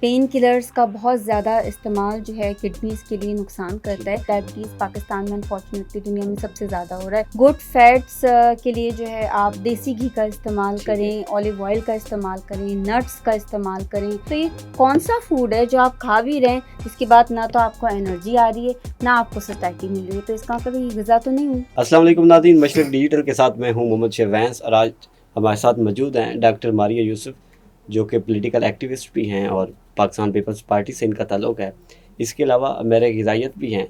Pain killers का बहुत ज़्यादा इस्तेमाल जो है किडनीज़ के लिए नुकसान करता है। डायबिटीज़ पाकिस्तान में अनफॉर्चुनेटली दुनिया में सबसे ज़्यादा हो रहा है। गुड फैट्स के लिए जो है आप देसी घी का इस्तेमाल करें, ऑलिव ऑयल का इस्तेमाल करें, नट्स का इस्तेमाल करें। तो ये कौन सा फूड है जो आप खा भी रहे हैं, जिसके बाद ना तो आपको एनर्जी आ रही है, ना आपको सताइटी मिल रही है, तो इसका मतलब ये ग़िज़ा तो नहीं हुई। अस्सलाम वालेकुम नाज़रीन, मशरक़ डिजिटल के साथ मैं हूं मोहम्मद शहवैंस और आज हमारे साथ मौजूद हैं डॉक्टर मारिया यूसुफ, जो कि पॉलिटिकल एक्टिविस्ट भी हैं और पाकिस्तान पीपल्स पार्टी से इनका ताल्लुक़ है। इसके अलावा मेरे ग़िज़ाइयत भी हैं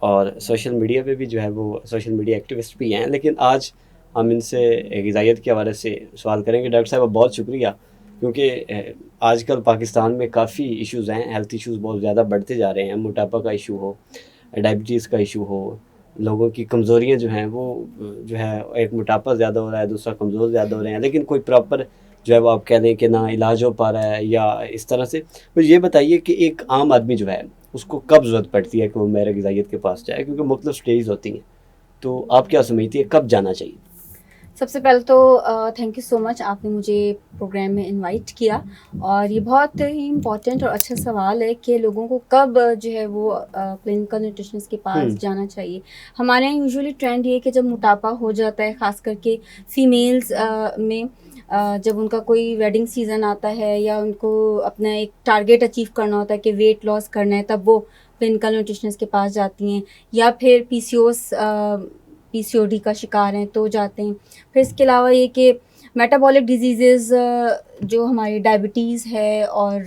और सोशल मीडिया पे भी जो है वो सोशल मीडिया एक्टिविस्ट भी हैं। लेकिन आज हम इनसे ग़िज़ाइयत के हवाले से सवाल करेंगे। डॉक्टर साहब बहुत शुक्रिया, क्योंकि आजकल पाकिस्तान में काफ़ी इश्यूज़ हैं, हेल्थ इश्यूज़ बहुत ज़्यादा बढ़ते जा रहे हैं। मोटापा का इशू हो, डायबिटीज़ का इशू हो, लोगों की कमज़ोरियाँ जो हैं वो जो है, एक मोटापा ज़्यादा हो रहा है, दूसरा कमज़ोर ज़्यादा हो रहे हैं, लेकिन कोई प्रॉपर जो है वो आप कह दें कि ना इलाज हो पा रहा है या इस तरह से। तो ये बताइए कि एक आम आदमी जो है उसको कब ज़रूरत पड़ती है कि वो मेरे ग़िज़ाइयत के पास जाए, क्योंकि मुख्तलिफ स्टेज होती हैं, तो आप क्या समझती है कब जाना चाहिए? सबसे पहले तो थैंक यू सो मच, आपने मुझे प्रोग्राम में इनवाइट किया और ये बहुत ही इम्पोर्टेंट और अच्छा सवाल है कि लोगों को कब जो है वो क्लिनिकल न्यूट्रिशनिस्ट के पास जाना चाहिए। हमारे यहाँ यूजुअली ट्रेंड ये है कि जब मोटापा हो जाता है, ख़ास करके फीमेल्स में, जब उनका कोई वेडिंग सीज़न आता है या उनको अपना एक टारगेट अचीव करना होता है कि वेट लॉस करना है, तब वो क्लिनिकल न्यूट्रिशनिस्ट के पास जाती हैं। या फिर पीसीओडी का शिकार हैं तो जाते हैं। फिर इसके अलावा ये कि मेटाबॉलिक डिजीज़ेज़ जो हमारी डायबिटीज़ है और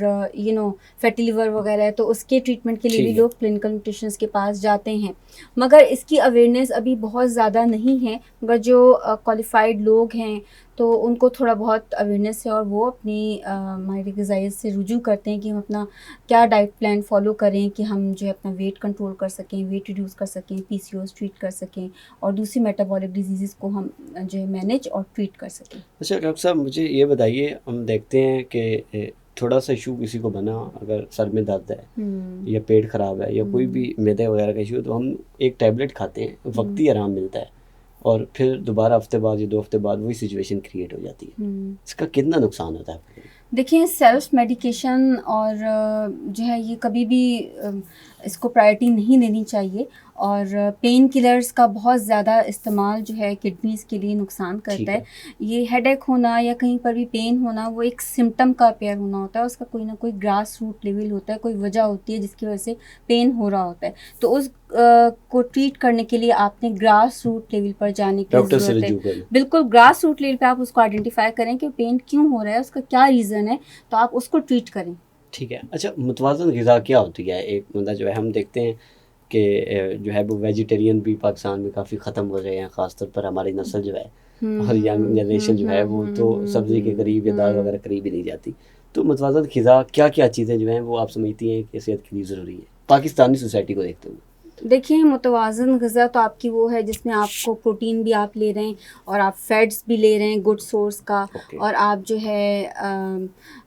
फैटी लिवर वगैरह है, तो उसके ट्रीटमेंट के लिए भी लोग क्लिनिकल न्यूट्रिशनिस्ट के पास जाते हैं। मगर इसकी अवेयरनेस अभी बहुत ज़्यादा नहीं है, मगर जो क्वालिफाइड लोग हैं तो उनको थोड़ा बहुत अवेयरनेस है और वो अपनी माहिर ग़िज़ाइयत से रुजू करते हैं कि हम अपना क्या डाइट प्लान फॉलो करें कि हम जो है अपना वेट कंट्रोल कर सकें, वेट रिड्यूस कर सकें, पीसीओएस ट्रीट कर सकें और दूसरी मेटाबॉलिक डिजीज़ को हम जो है मैनेज और ट्रीट कर सकें। अच्छा डॉक्टर साहब, मुझे ये बताइए, हम देखते हैं कि थोड़ा सा इशू किसी को बना, अगर सर में दर्द है या पेट ख़राब है या कोई भी मैदे वगैरह का इशू है, तो हम एक टैबलेट खाते हैं, वक्ती आराम मिलता है और फिर दोबारा हफ्ते बाद या 2 हफ्ते बाद वही सिचुएशन क्रिएट हो जाती है। इसका कितना नुकसान होता है? देखिए, सेल्फ मेडिकेशन और जो है ये कभी भी इसको प्रायोरिटी नहीं देनी चाहिए और पेन किलर्स का बहुत ज़्यादा इस्तेमाल जो है किडनीज़ के लिए नुकसान करता है। ये हेडेक होना या कहीं पर भी पेन होना वो एक सिम्टम का अपेयर होना होता है, उसका कोई ना कोई ग्रास रूट लेवल होता है, कोई वजह होती है जिसकी वजह से पेन हो रहा होता है। तो उस को ट्रीट करने के लिए आपने ग्रास रूट लेवल पर जाने की ज़रूरत है। बिल्कुल, ग्रास रूट लेवल पे आप उसको आइडेंटिफाई करें कि पेन क्यों हो रहा है, उसका क्या रीज़न है, तो आप उसको ट्रीट करें। ठीक है। अच्छा, मुतवाज़न ग़िज़ा क्या होती है? एक मतलब जो है हम देखते हैं कि जो है वो वेजिटेरियन भी पाकिस्तान में काफ़ी ख़त्म हो रहे हैं, ख़ासतौर पर हमारी नस्ल जो है और यंग जनरेशन जो है वो तो सब्ज़ी के करीब या दाल वगैरह करीब ही नहीं जाती। तो मुतवाज़न ग़िज़ा क्या-क्या चीज़ें जो हैं वो आप समझती हैं कि सेहत के लिए ज़रूरी है, पाकिस्तानी सोसाइटी को देखते हुए? देखिए, मुतवाज़न ग़िज़ा तो आपकी वो है जिसमें आपको प्रोटीन भी आप ले रहे हैं और आप फैट्स भी ले रहे हैं गुड सोर्स का, और आप जो है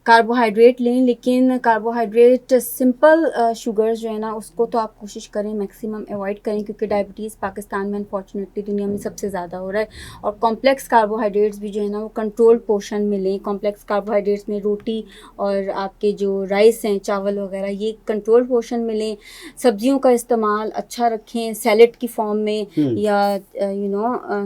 कार्बोहाइड्रेट लें, लेकिन कार्बोहाइड्रेट सिंपल शुगर्स जो है ना उसको तो आप कोशिश करें मैक्सिमम अवॉइड करें, क्योंकि डायबिटीज़ पाकिस्तान में अनफॉर्चुनेटली दुनिया में सबसे ज़्यादा हो रहा है। और कॉम्प्लेक्स कार्बोहाइड्रेट्स भी जो है ना वो कंट्रोल्ड पोर्शन में लें। कॉम्प्लेक्स कार्बोहाइड्रेट्स में रोटी और आपके जो राइस हैं, चावल वगैरह, ये कंट्रोल्ड पोर्शन में लें। सब्जियों का इस्तेमाल अच्छा रखें, सैलेड की फॉर्म में या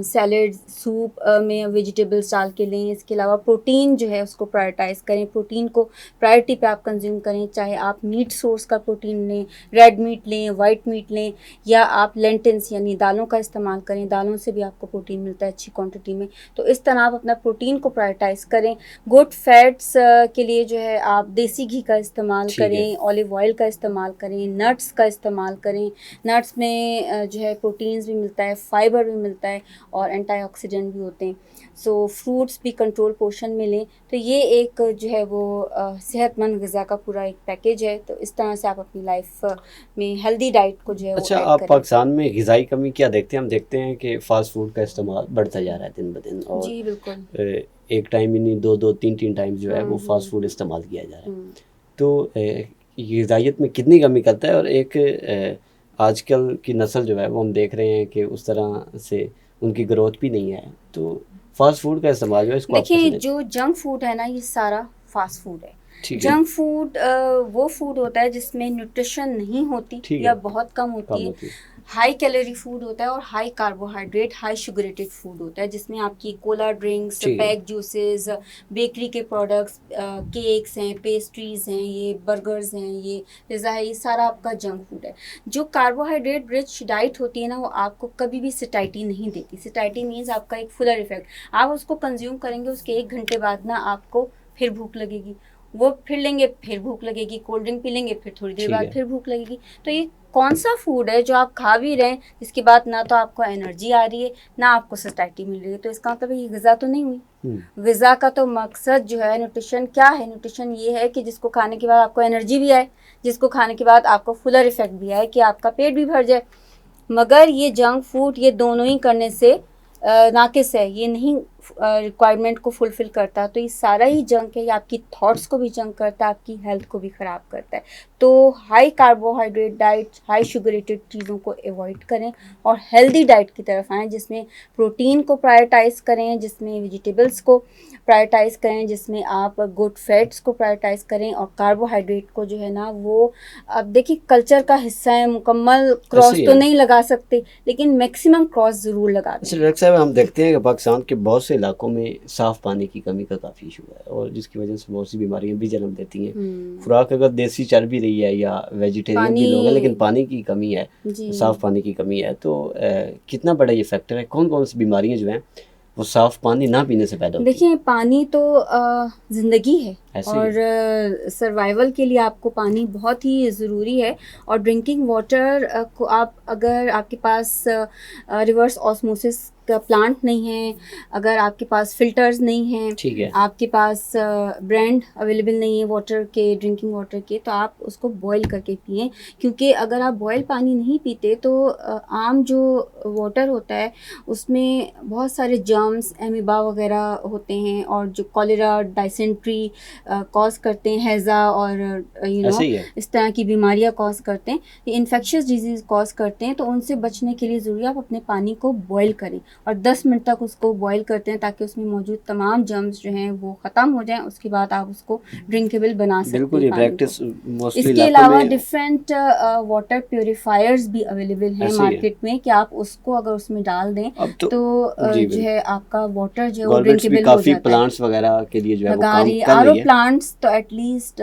सैलेड सूप में वेजिटेबल्स डाल के लें। इसके अलावा प्रोटीन जो है उसको प्रायोरिटाइज़ करें, प्रोटीन को प्रायोरिटी पे आप कंज्यूम करें, चाहे आप मीट सोर्स का प्रोटीन लें, रेड मीट लें, वाइट मीट लें, या आप लेंटिल्स यानी दालों का इस्तेमाल करें, दालों से भी आपको प्रोटीन मिलता है अच्छी क्वांटिटी में। तो इस तरह आप अपना प्रोटीन को प्रायोरिटाइज़ करें। गुड फैट्स के लिए जो है आप देसी घी का इस्तेमाल करें, ऑलिव ऑयल का इस्तेमाल करें, नट्स का इस्तेमाल करें। नट्स में जो है प्रोटीन्स भी मिलता है, फाइबर भी मिलता है और एंटीऑक्सीडेंट भी होते हैं। सो फ्रूट्स भी कंट्रोल पोर्शन में लें। तो ये एक जो है वो सेहतमंद ग़िज़ा का पूरा एक पैकेज है। तो इस तरह से आप अपनी लाइफ में हेल्दी डाइट को जो है अच्छा, वो आप पाकिस्तान में ग़िज़ाई कमी क्या देखते हैं? हम देखते हैं कि फ़ास्ट फूड का इस्तेमाल बढ़ता जा रहा है दिन ब दिन, और जी बिल्कुल, एक टाइम ही नहीं, 2-2 3-3 टाइम जो है वो फ़ास्ट फूड इस्तेमाल किया जा रहा है। तो ग़िज़ाइयत में कितनी कमी करता है? और एक आजकल की नस्ल जो है वो हम देख रहे हैं कि उस तरह से उनकी ग्रोथ भी नहीं है, तो फास्ट फूड का इस्तेमाल जो है इसको आप कैसे देखिए, देखते हैं? जो जंक फूड है ना ये सारा फास्ट फूड है। ठीक है। जंक फूड वो फूड होता है जिसमें न्यूट्रिशन नहीं होती ठीक है। या बहुत कम होती कम है। होती है। हाई कैलोरी फूड होता है और हाई कार्बोहाइड्रेट हाई शुगरेटेड फूड होता है, जिसमें आपकी कोला ड्रिंक्स, ठीक है। पैक जूसेस, बेकरी के प्रोडक्ट्स, केक्स हैं, पेस्ट्रीज हैं, ये बर्गर्स हैं, ये पिज़्ज़ा है, ये सारा आपका जंक फूड है। जो कार्बोहाइड्रेट रिच डाइट होती है ना, वो आपको कभी भी सैटिस्फैक्शन नहीं देती। सैटिस्फैक्शन मीन्स आपका एक फुलर इफेक्ट। आप उसको कंज्यूम करेंगे, उसके 1 घंटे बाद ना आपको फिर भूख लगेगी, वो फिर लेंगे फिर भूख लगेगी, कोल्ड ड्रिंक पी लेंगे फिर थोड़ी देर ठीक बाद है। फिर भूख लगेगी। तो ये कौन सा फूड है जो आप खा भी रहे हैं जिसके बाद ना तो आपको एनर्जी आ रही है ना आपको सैटिस्फैक्शन मिल रही है? तो इसका मतलब ये ग़िज़ा तो नहीं हुई। ग़िज़ा का तो मकसद जो है, न्यूट्रिशन क्या है? न्यूट्रिशन ये है कि जिसको खाने के बाद आपको एनर्जी भी आए, जिसको खाने के बाद आपको फुलर इफेक्ट भी आए, कि आपका पेट भी भर जाए। मगर ये जंक फूड ये दोनों ही करने से नाकिस है, ये नहीं रिक्वायरमेंट को फुलफ़िल करता। तो ये सारा ही जंक है, ये आपकी थॉट्स को भी जंक करता है, आपकी हेल्थ को भी ख़राब करता है। तो हाई कार्बोहाइड्रेट डाइट, हाई शुगरेटेड चीज़ों को अवॉइड करें और हेल्दी डाइट की तरफ आएँ, जिसमें प्रोटीन को प्रायोरिटाइज़ करें, जिसमें वेजिटेबल्स को प्रायोरिटाइज़ करें, जिसमें आप गुड फैट्स को प्रायोरिटाइज़ करें, और कार्बोहाइड्रेट को जो है ना, वो अब देखिए कल्चर का हिस्सा है, मुकम्मल क्रॉस तो नहीं लगा सकते, लेकिन मैक्सिमम क्रॉस ज़रूर लगा दें। अच्छा डॉक्टर साहब, हम देखते हैं कि पाकिस्तान के बहुत से इलाकों में साफ़ पानी की कमी का काफ़ी इशू है, और जिसकी वजह से बहुत सी बीमारियां भी जन्म देती हैं। खुराक अगर देसी चल भी रही है या वेजिटेरियन भी लोग हैं, लेकिन पानी की कमी है, साफ़ पानी की कमी है। तो कितना बड़ा ये फैक्टर है? कौन कौन सी बीमारियां जो हैं वो साफ़ पानी ना पीने से पैदा होती हैं? देखिए, पानी तो ज़िंदगी है, और सर्वाइवल के लिए आपको पानी बहुत ही ज़रूरी है। और ड्रिंकिंग वाटर को आप, अगर आपके पास रिवर्स ऑस्मोसिस का प्लांट नहीं है, अगर आपके पास फ़िल्टर्स नहीं हैं, ठीक है, आपके पास ब्रांड अवेलेबल नहीं है वाटर के, ड्रिंकिंग वाटर के, तो आप उसको बॉयल करके पिएं। क्योंकि अगर आप बॉयल पानी नहीं पीते तो आम जो वाटर होता है उसमें बहुत सारे जर्म्स, एमीबा वगैरह होते हैं, और जो कॉलेरा, डाइसेंट्री कॉज करते हैं, हैज़ा और इस तरह की बीमारियां कॉज करते हैं, ये इन्फेक्शियस डिजीज़ कॉज करते हैं। तो उनसे बचने के लिए ज़रूरी आप अपने पानी को बॉयल करें, और 10 मिनट तक उसको बॉयल करते हैं, ताकि उसमें मौजूद तमाम जर्म्स जो हैं वो ख़त्म हो जाएं। उसके बाद आप उसको ड्रिंकेबल बना सकते हैं। बिल्कुल, ये प्रैक्टिस मोस्टली इसके अलावा डिफरेंट वाटर प्योरीफायर्स भी अवेलेबल हैं मार्केट में, कि आप उसको अगर उसमें डाल दें तो जो है आपका वाटर जो है ड्रिंकेबल हो जाता है। प्लांट्स वगैरह के लिए जो है वो काम कर रही है। आरओ प्लांट्स तो एटलीस्ट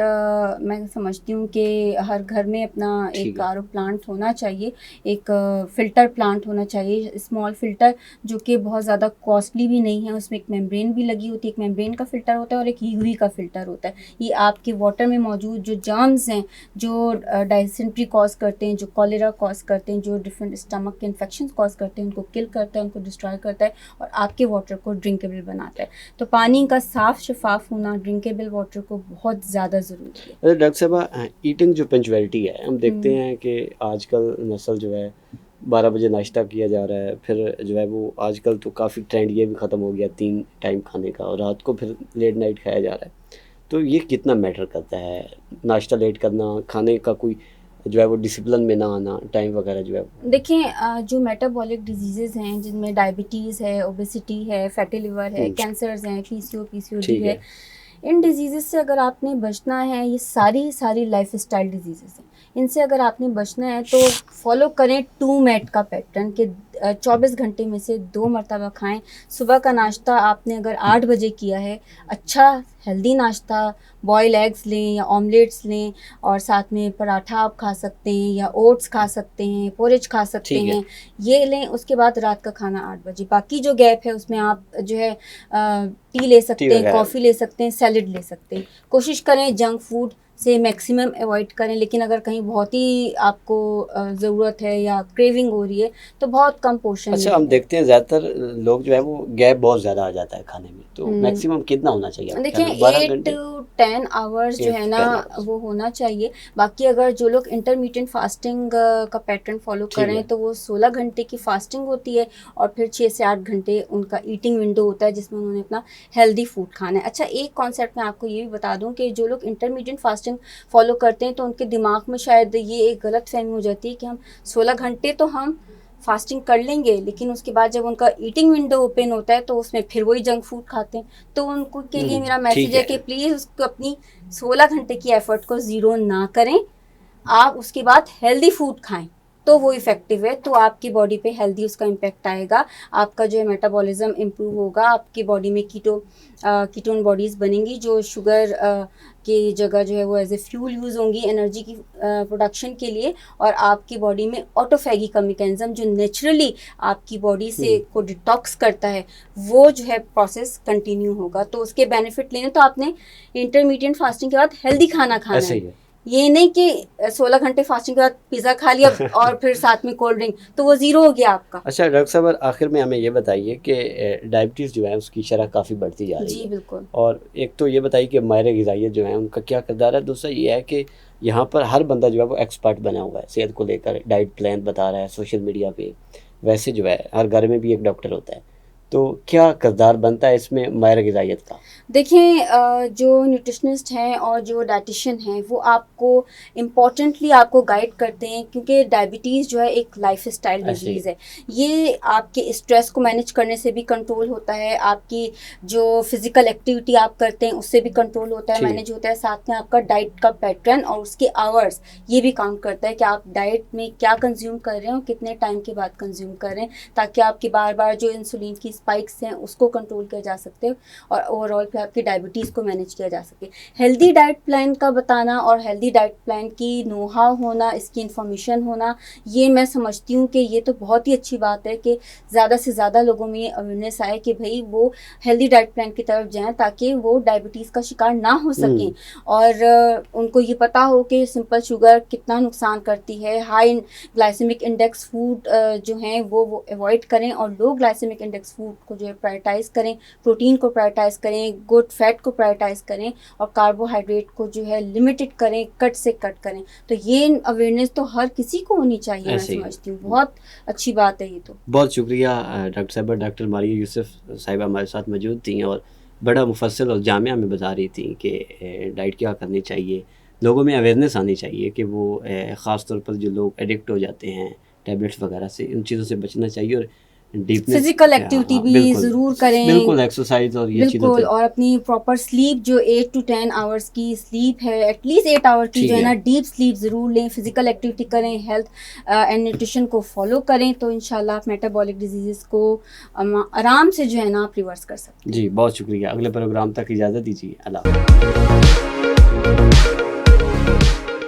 मैं समझती हूँ कि हर घर में अपना एक आरओ प्लांट होना चाहिए, एक फ़िल्टर प्लांट होना चाहिए, स्मॉल फ़िल्टर, जो कि बहुत ज़्यादा कॉस्टली भी नहीं है। उसमें एक मेम्ब्रेन भी लगी होती है, एक मेम्ब्रेन का फ़िल्टर होता है और एक यूवी का फ़िल्टर होता है। ये आपके वाटर में मौजूद जो जर्म्स हैं, जो डाइसेंट्री कॉज करते हैं, जो कॉलेरा कॉज करते हैं, जो डिफरेंट स्टमक के इन्फेक्शन कॉज करते हैं, उनको किल करता है, उनको डिस्ट्रॉय करता है, और आपके वाटर को ड्रिंकेबल बनाता है। तो पानी का साफ़ शफाफ होना ड्रिंकेबल वाटर को बहुत ज़्यादा ज़रूरी है। डॉक्टर साहब, ईटिंग जो पंक्चुअलिटी है, हम देखते हैं कि आजकल नस्ल जो है 12 बजे नाश्ता किया जा रहा है, फिर जो है वो आजकल तो काफ़ी ट्रेंड ये भी ख़त्म हो गया 3 टाइम खाने का, और रात को फिर लेट नाइट खाया जा रहा है। तो ये कितना मैटर करता है? नाश्ता लेट करना, खाने का कोई जो है वो डिसिप्लिन में ना आना, टाइम वगैरह जो है? देखिए, जो मेटाबॉलिक डिजीज़ेज़ हैं, जिनमें डायबिटीज़ है, ओबेसिटी है, फैटी लिवर है, कैंसर्स हैं, पीसीओडी है, इन डिजीज़ से अगर आपने बचना है, ये सारी लाइफस्टाइल डिजीज़ेज़ हैं, इनसे अगर आपने बचना है तो फॉलो करें 2 मैट का पैटर्न, कि 24 घंटे में से 2 मरतबा खाएं। सुबह का नाश्ता आपने अगर 8 बजे किया है, अच्छा हेल्दी नाश्ता, बॉयल एग्स लें या ऑमलेट्स लें, और साथ में पराठा आप खा सकते हैं, या ओट्स खा सकते हैं, पोरिज खा सकते हैं, ये लें। उसके बाद रात का खाना 8 बजे। बाकी जो गैप है उसमें आप जो है टी ले सकते हैं, कॉफ़ी ले सकते हैं, सैलड ले सकते हैं। कोशिश करें जंक फूड से मैक्सिमम अवॉइड करें, लेकिन अगर कहीं बहुत ही आपको ज़रूरत है या क्रेविंग हो रही है तो बहुत कम पोर्शन। अच्छा, हम देखते हैं ज़्यादातर लोग जो है वो गैप बहुत ज़्यादा आ जाता है खाने में, तो मैक्सिमम कितना होना चाहिए? देखिए, 8 to 10 आवर्स जो है ना वो होना चाहिए। बाकी अगर जो लोग इंटरमीडिएट फास्टिंग का पैटर्न फॉलो करें तो वो 16 घंटे की फास्टिंग होती है, और फिर 6 से 8 घंटे उनका ईटिंग विंडो होता है, जिसमें उन्होंने अपना हेल्दी फूड खाना है। अच्छा, एक कॉन्सेप्ट मैं आपको ये भी बता दूं कि जो लोग इंटरमीडिएट फास्टिंग फॉलो करते हैं तो उनके दिमाग में शायद ये एक गलत फहमी हो जाती है कि हम 16 घंटे तो हम फास्टिंग कर लेंगे, लेकिन उसके बाद जब उनका ईटिंग विंडो ओपन होता है तो उसमें फिर वही जंक फूड खाते हैं। तो उनको के लिए मेरा मैसेज ठीक है है। कि प्लीज़ उसको अपनी 16 घंटे की एफर्ट को ज़ीरो ना करें, आप उसके बाद हेल्दी फूड खाएं तो वो इफ़ेक्टिव है। तो आपकी बॉडी पे हेल्दी उसका इम्पैक्ट आएगा, आपका जो है मेटाबॉलिज्म इम्प्रूव होगा, आपकी बॉडी में कीटोन बॉडीज़ बनेंगी जो शुगर की जगह जो है वो एज ए फ्यूल यूज़ होंगी एनर्जी की प्रोडक्शन के लिए, और आपकी बॉडी में ऑटोफैगी का मैकेनिज्म जो नेचुरली आपकी बॉडी से को डिटॉक्स करता है वो जो है प्रोसेस कंटिन्यू होगा। तो उसके बेनिफिट लेने तो आपने इंटरमीडिएट फास्टिंग के बाद हेल्दी खाना खाना ऐसे ही है, है। ये नहीं कि 16 घंटे फास्टिंग के बाद पिज़्ज़ा खा लिया और फिर साथ में कोल्ड ड्रिंक, तो वो ज़ीरो हो गया आपका। अच्छा डॉक्टर साहब, आखिर में हमें ये बताइए कि डायबिटीज़ जो है उसकी शरह काफ़ी बढ़ती जा रही जी है, बिल्कुल। और एक तो ये बताइए कि माहिर ग़िज़ाइयत जो है उनका क्या किरदार है। दूसरा ये है कि यहाँ पर हर बंदा जो है वो एक्सपर्ट बना हुआ है सेहत को लेकर, डाइट प्लान बता रहा है सोशल मीडिया पे। वैसे जो है हर घर में भी एक डॉक्टर होता है, तो क्या किरदार बनता है इसमें माहिर ग़िज़ाइयत का? देखिए जो न्यूट्रिशनिस्ट हैं और जो डाइटिशियन हैं वो आपको इम्पॉर्टेंटली आपको गाइड करते हैं, क्योंकि डायबिटीज़ जो है एक लाइफस्टाइल ऐसे ही। डिजीज़ है। ये आपके स्ट्रेस को मैनेज करने से भी कंट्रोल होता है, आपकी जो फिज़िकल एक्टिविटी आप करते हैं उससे भी कंट्रोल होता है, ठीक। मैनेज होता है, साथ में आपका डाइट का पैटर्न और उसके आवर्स ये भी काउंट करता है कि आप डाइट में क्या कंज्यूम कर रहे हैं और कितने टाइम के बाद कंज्यूम कर रहे हैं, ताकि आपकी बार बार जो इंसुलिन की स्पाइक्स हैं उसको कंट्रोल किया जा सकते हो और ओवरऑल फिर आपकी डायबिटीज़ को मैनेज किया जा सके। हेल्दी डाइट प्लान का बताना और हेल्दी डाइट प्लान की नो हाउ होना, इसकी इन्फॉर्मेशन होना, ये मैं समझती हूँ कि ये तो बहुत ही अच्छी बात है कि ज़्यादा से ज़्यादा लोगों में अवेयरनेस आए कि भाई वो हेल्दी डाइट प्लान की तरफ जाएं ताकि वो डायबिटीज़ का शिकार ना हो सकें, और उनको ये पता हो कि सिंपल शुगर कितना नुकसान करती है। हाई ग्लाइसेमिक इंडेक्स फूड जो हैं वो अवॉइड करें और लो ग्लाइसेमिक इंडेक्स फूड को जो है प्रायोरिटाइज़ करें, प्रोटीन को प्रायोरिटाइज़ करें, गुड फैट को प्रायोरिटाइज़ करें और कार्बोहाइड्रेट को जो है लिमिटेड करें, कट से कट करें। तो ये अवेयरनेस तो हर किसी को होनी चाहिए, मैं ऐसे ही। समझती हूँ बहुत अच्छी बात है ये तो। बहुत शुक्रिया डॉक्टर साहिबा, डॉक्टर मारिया यूसुफ साहिबा हमारे साथ मौजूद थी और बड़ा मुफस्सल और जामिया में बता रही थी कि डाइट क्या करनी चाहिए, लोगों में अवेयरनेस आनी चाहिए कि वो ख़ास तौर पर जो लोग एडिक्ट हो जाते हैं टैबलेट्स वगैरह से, उन चीज़ों से बचना चाहिए और डीपनेस फिजिकल एक्टिविटी भी बिल्कुल ज़रूर करें, बिल्कुल एक्सरसाइज और ये चीज़ों बिल्कुल, पे और अपनी प्रॉपर स्लीप जो 8 to 10 आवर्स की स्लीप है, एटलीस्ट 8 आवर की ठीक जो है ना है। डीप स्लीप ज़रूर लें, फिजिकल एक्टिविटी करें, हेल्थ एंड न्यूट्रिशन को फॉलो करें, तो इंशाल्लाह आप मेटाबॉलिक डिजीज़ को आराम से जो है ना आप रिवर्स कर सकते हैं। जी बहुत शुक्रिया, अगले प्रोग्राम तक इजाज़त दीजिए, अल्लाह हाफ़िज़।